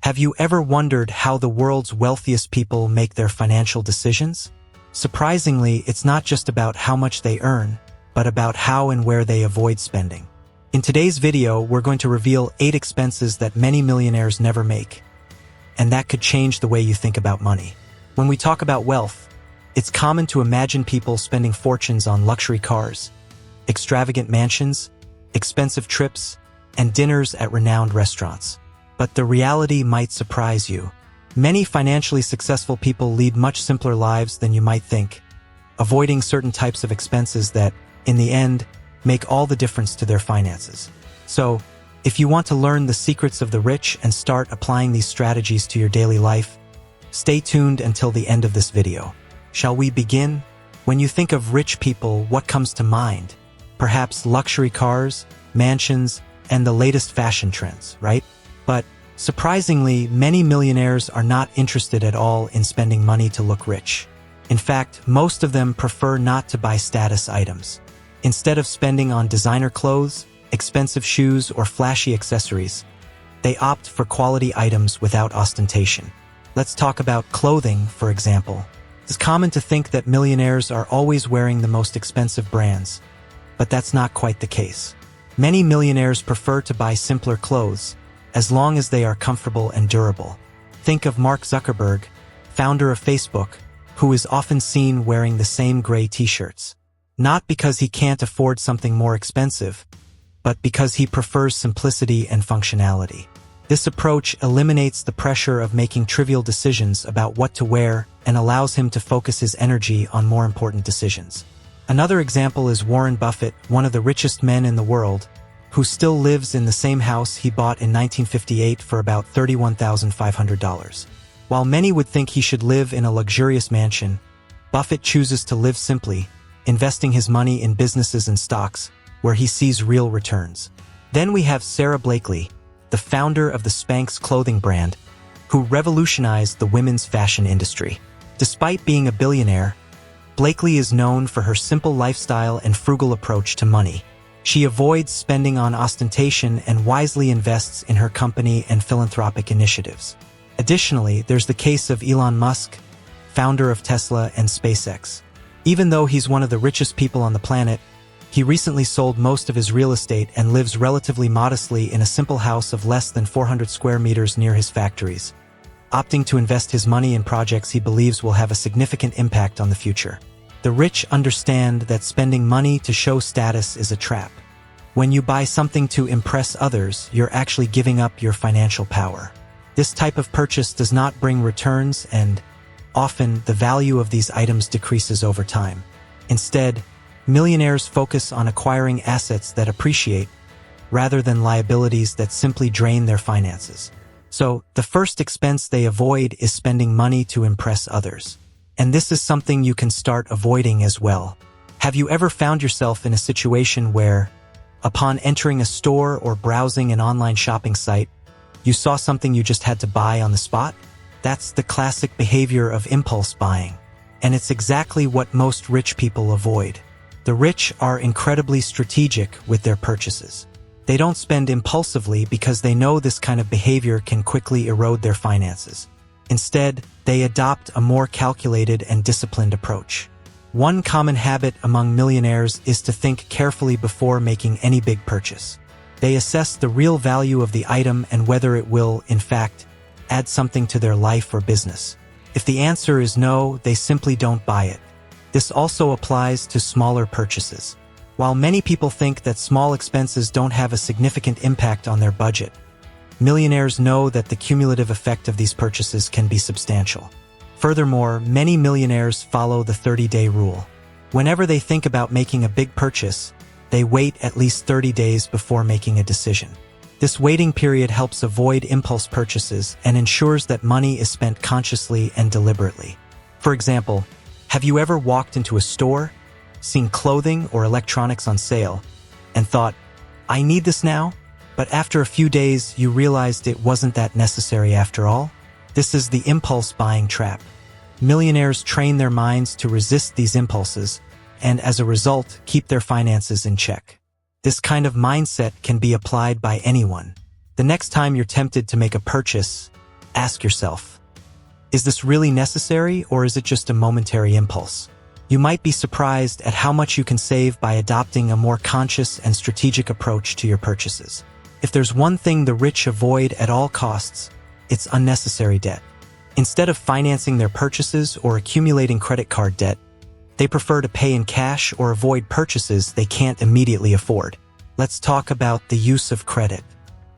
Have you ever wondered how the world's wealthiest people make their financial decisions? Surprisingly, it's not just about how much they earn, but about how and where they avoid spending. In today's video, we're going to reveal 8 expenses that many millionaires never make, and that could change the way you think about money. When we talk about wealth, it's common to imagine people spending fortunes on luxury cars, extravagant mansions, expensive trips, and dinners at renowned restaurants. But the reality might surprise you. Many financially successful people lead much simpler lives than you might think, avoiding certain types of expenses that, in the end, make all the difference to their finances. So, if you want to learn the secrets of the rich and start applying these strategies to your daily life, stay tuned until the end of this video. Shall we begin? When you think of rich people, what comes to mind? Perhaps luxury cars, mansions, and the latest fashion trends, right? But surprisingly, many millionaires are not interested at all in spending money to look rich. In fact, most of them prefer not to buy status items. Instead of spending on designer clothes, expensive shoes, or flashy accessories, they opt for quality items without ostentation. Let's talk about clothing, for example. It's common to think that millionaires are always wearing the most expensive brands, but that's not quite the case. Many millionaires prefer to buy simpler clothes, as long as they are comfortable and durable. Think of Mark Zuckerberg, founder of Facebook, who is often seen wearing the same gray t-shirts. Not because he can't afford something more expensive, but because he prefers simplicity and functionality. This approach eliminates the pressure of making trivial decisions about what to wear and allows him to focus his energy on more important decisions. Another example is Warren Buffett, one of the richest men in the world, who still lives in the same house he bought in 1958 for about $31,500. While many would think he should live in a luxurious mansion, Buffett chooses to live simply, investing his money in businesses and stocks, where he sees real returns. Then we have Sarah Blakely, the founder of the Spanx clothing brand, who revolutionized the women's fashion industry. Despite being a billionaire, Blakely is known for her simple lifestyle and frugal approach to money. She avoids spending on ostentation and wisely invests in her company and philanthropic initiatives. Additionally, there's the case of Elon Musk, founder of Tesla and SpaceX. Even though he's one of the richest people on the planet, he recently sold most of his real estate and lives relatively modestly in a simple house of less than 400 square meters near his factories, opting to invest his money in projects he believes will have a significant impact on the future. The rich understand that spending money to show status is a trap. When you buy something to impress others, you're actually giving up your financial power. This type of purchase does not bring returns, and often the value of these items decreases over time. Instead, millionaires focus on acquiring assets that appreciate, rather than liabilities that simply drain their finances. So, the first expense they avoid is spending money to impress others. And this is something you can start avoiding as well. Have you ever found yourself in a situation where, upon entering a store or browsing an online shopping site, you saw something you just had to buy on the spot? That's the classic behavior of impulse buying. And it's exactly what most rich people avoid. The rich are incredibly strategic with their purchases. They don't spend impulsively because they know this kind of behavior can quickly erode their finances. Instead, they adopt a more calculated and disciplined approach. One common habit among millionaires is to think carefully before making any big purchase. They assess the real value of the item and whether it will, in fact, add something to their life or business. If the answer is no, they simply don't buy it. This also applies to smaller purchases. While many people think that small expenses don't have a significant impact on their budget, millionaires know that the cumulative effect of these purchases can be substantial. Furthermore, many millionaires follow the 30-day rule. Whenever they think about making a big purchase, they wait at least 30 days before making a decision. This waiting period helps avoid impulse purchases and ensures that money is spent consciously and deliberately. For example, have you ever walked into a store, seen clothing or electronics on sale, and thought, "I need this now?" But after a few days, you realized it wasn't that necessary after all? This is the impulse buying trap. Millionaires train their minds to resist these impulses, and as a result, keep their finances in check. This kind of mindset can be applied by anyone. The next time you're tempted to make a purchase, Ask yourself, is this really necessary or is it just a momentary impulse? You might be surprised at how much you can save by adopting a more conscious and strategic approach to your purchases. If there's one thing the rich avoid at all costs, it's unnecessary debt. Instead of financing their purchases or accumulating credit card debt, they prefer to pay in cash or avoid purchases they can't immediately afford. Let's talk about the use of credit.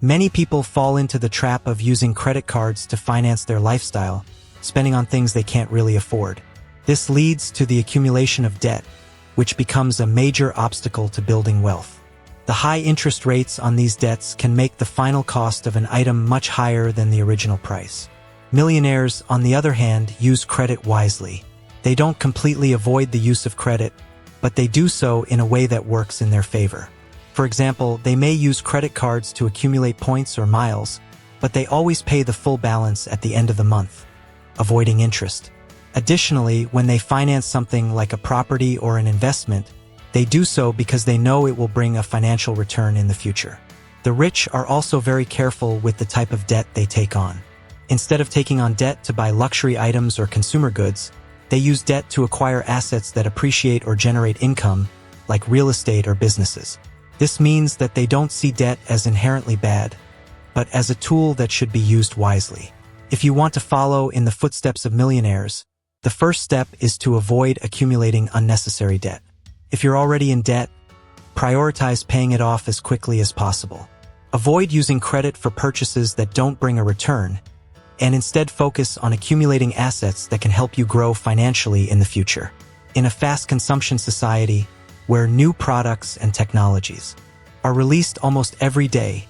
Many people fall into the trap of using credit cards to finance their lifestyle, spending on things they can't really afford. This leads to the accumulation of debt, which becomes a major obstacle to building wealth. The high interest rates on these debts can make the final cost of an item much higher than the original price. Millionaires, on the other hand, use credit wisely. They don't completely avoid the use of credit, but they do so in a way that works in their favor. For example, they may use credit cards to accumulate points or miles, but they always pay the full balance at the end of the month, avoiding interest. Additionally, when they finance something like a property or an investment, they do so because they know it will bring a financial return in the future. The rich are also very careful with the type of debt they take on. Instead of taking on debt to buy luxury items or consumer goods, they use debt to acquire assets that appreciate or generate income, like real estate or businesses. This means that they don't see debt as inherently bad, but as a tool that should be used wisely. If you want to follow in the footsteps of millionaires, the first step is to avoid accumulating unnecessary debt. If you're already in debt, prioritize paying it off as quickly as possible. Avoid using credit for purchases that don't bring a return, and instead focus on accumulating assets that can help you grow financially in the future. In a fast consumption society, where new products and technologies are released almost every day,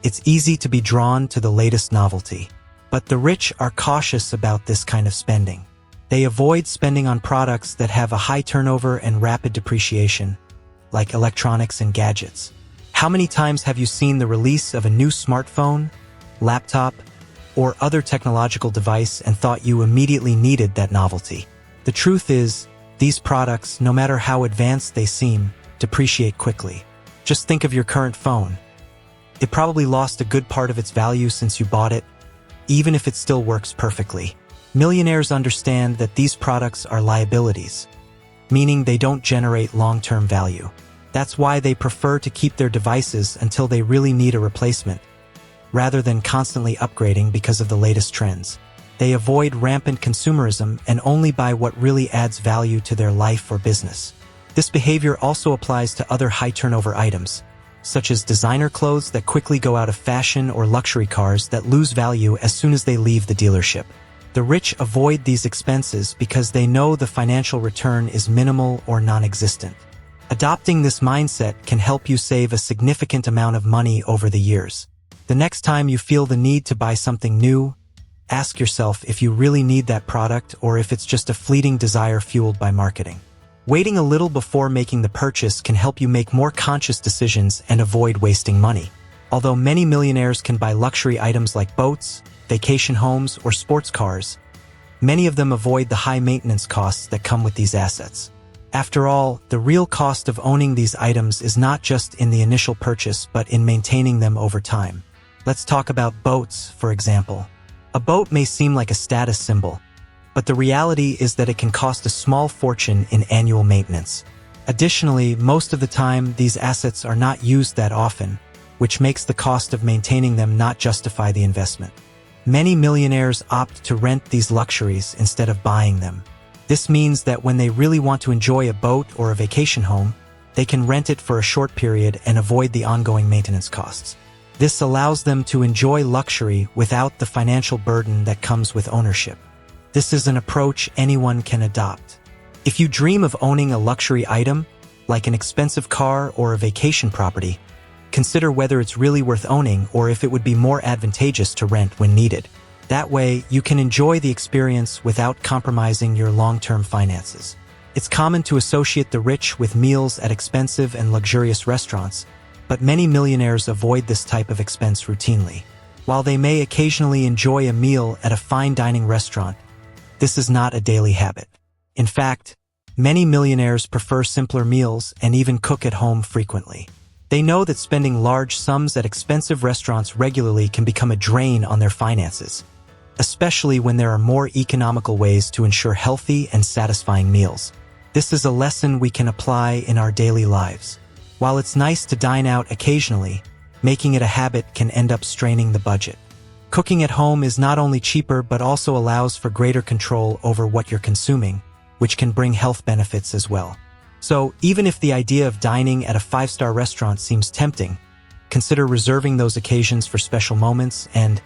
it's easy to be drawn to the latest novelty. But the rich are cautious about this kind of spending. They avoid spending on products that have a high turnover and rapid depreciation, like electronics and gadgets. How many times have you seen the release of a new smartphone, laptop, or other technological device and thought you immediately needed that novelty? The truth is, these products, no matter how advanced they seem, depreciate quickly. Just think of your current phone. It probably lost a good part of its value since you bought it, even if it still works perfectly. Millionaires understand that these products are liabilities, meaning they don't generate long-term value. That's why they prefer to keep their devices until they really need a replacement, rather than constantly upgrading because of the latest trends. They avoid rampant consumerism and only buy what really adds value to their life or business. This behavior also applies to other high-turnover items, such as designer clothes that quickly go out of fashion or luxury cars that lose value as soon as they leave the dealership. The rich avoid these expenses because they know the financial return is minimal or non-existent. Adopting this mindset can help you save a significant amount of money over the years. The next time you feel the need to buy something new, ask yourself if you really need that product or if it's just a fleeting desire fueled by marketing. Waiting a little before making the purchase can help you make more conscious decisions and avoid wasting money. Although many millionaires can buy luxury items like boats, vacation homes, or sports cars, many of them avoid the high maintenance costs that come with these assets. After all, the real cost of owning these items is not just in the initial purchase but in maintaining them over time. Let's talk about boats, for example. A boat may seem like a status symbol, but the reality is that it can cost a small fortune in annual maintenance. Additionally, most of the time, these assets are not used that often, which makes the cost of maintaining them not justify the investment. Many millionaires opt to rent these luxuries instead of buying them. This means that when they really want to enjoy a boat or a vacation home, they can rent it for a short period and avoid the ongoing maintenance costs. This allows them to enjoy luxury without the financial burden that comes with ownership. This is an approach anyone can adopt. If you dream of owning a luxury item, like an expensive car or a vacation property, consider whether it's really worth owning or if it would be more advantageous to rent when needed. That way, you can enjoy the experience without compromising your long-term finances. It's common to associate the rich with meals at expensive and luxurious restaurants, but many millionaires avoid this type of expense routinely. While they may occasionally enjoy a meal at a fine dining restaurant, this is not a daily habit. In fact, many millionaires prefer simpler meals and even cook at home frequently. They know that spending large sums at expensive restaurants regularly can become a drain on their finances, especially when there are more economical ways to ensure healthy and satisfying meals. This is a lesson we can apply in our daily lives. While it's nice to dine out occasionally, making it a habit can end up straining the budget. Cooking at home is not only cheaper but also allows for greater control over what you're consuming, which can bring health benefits as well. So, even if the idea of dining at a 5-star restaurant seems tempting, consider reserving those occasions for special moments and,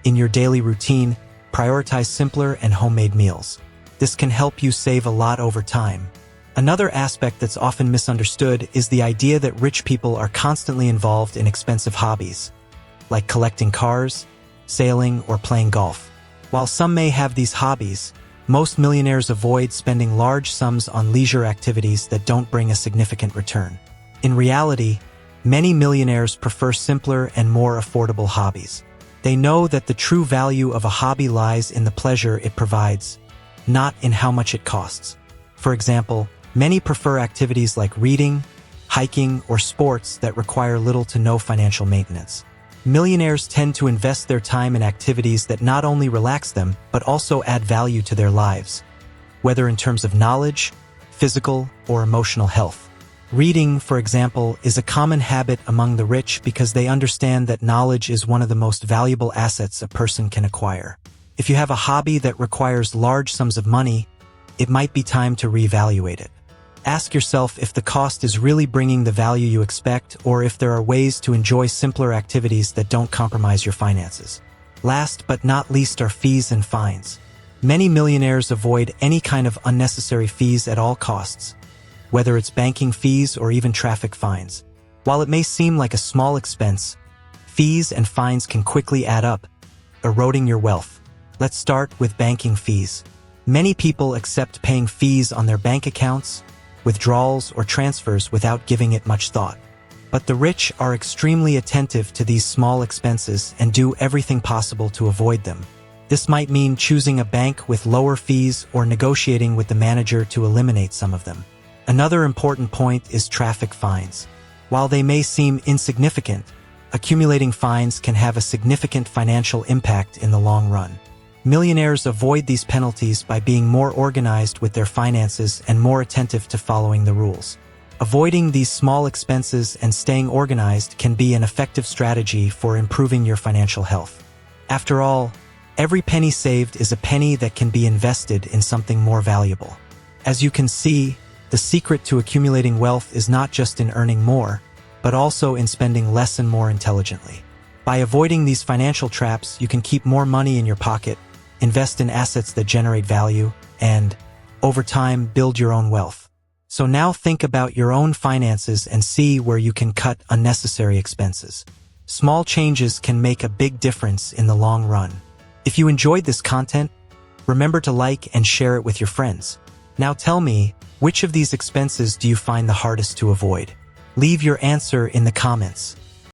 in your daily routine, prioritize simpler and homemade meals. This can help you save a lot over time. Another aspect that's often misunderstood is the idea that rich people are constantly involved in expensive hobbies, like collecting cars, sailing, or playing golf. While some may have these hobbies, most millionaires avoid spending large sums on leisure activities that don't bring a significant return. In reality, many millionaires prefer simpler and more affordable hobbies. They know that the true value of a hobby lies in the pleasure it provides, not in how much it costs. For example, many prefer activities like reading, hiking, or sports that require little to no financial maintenance. Millionaires tend to invest their time in activities that not only relax them, but also add value to their lives, whether in terms of knowledge, physical, or emotional health. Reading, for example, is a common habit among the rich because they understand that knowledge is one of the most valuable assets a person can acquire. If you have a hobby that requires large sums of money, it might be time to reevaluate it. Ask yourself if the cost is really bringing the value you expect or if there are ways to enjoy simpler activities that don't compromise your finances. Last but not least are fees and fines. Many millionaires avoid any kind of unnecessary fees at all costs, whether it's banking fees or even traffic fines. While it may seem like a small expense, fees and fines can quickly add up, eroding your wealth. Let's start with banking fees. Many people accept paying fees on their bank accounts, withdrawals, or transfers without giving it much thought. But the rich are extremely attentive to these small expenses and do everything possible to avoid them. This might mean choosing a bank with lower fees or negotiating with the manager to eliminate some of them. Another important point is traffic fines. While they may seem insignificant, accumulating fines can have a significant financial impact in the long run. Millionaires avoid these penalties by being more organized with their finances and more attentive to following the rules. Avoiding these small expenses and staying organized can be an effective strategy for improving your financial health. After all, every penny saved is a penny that can be invested in something more valuable. As you can see, the secret to accumulating wealth is not just in earning more, but also in spending less and more intelligently. By avoiding these financial traps, you can keep more money in your pocket, invest in assets that generate value, and, over time, build your own wealth. So now think about your own finances and see where you can cut unnecessary expenses. Small changes can make a big difference in the long run. If you enjoyed this content, remember to like and share it with your friends. Now tell me, which of these expenses do you find the hardest to avoid? Leave your answer in the comments.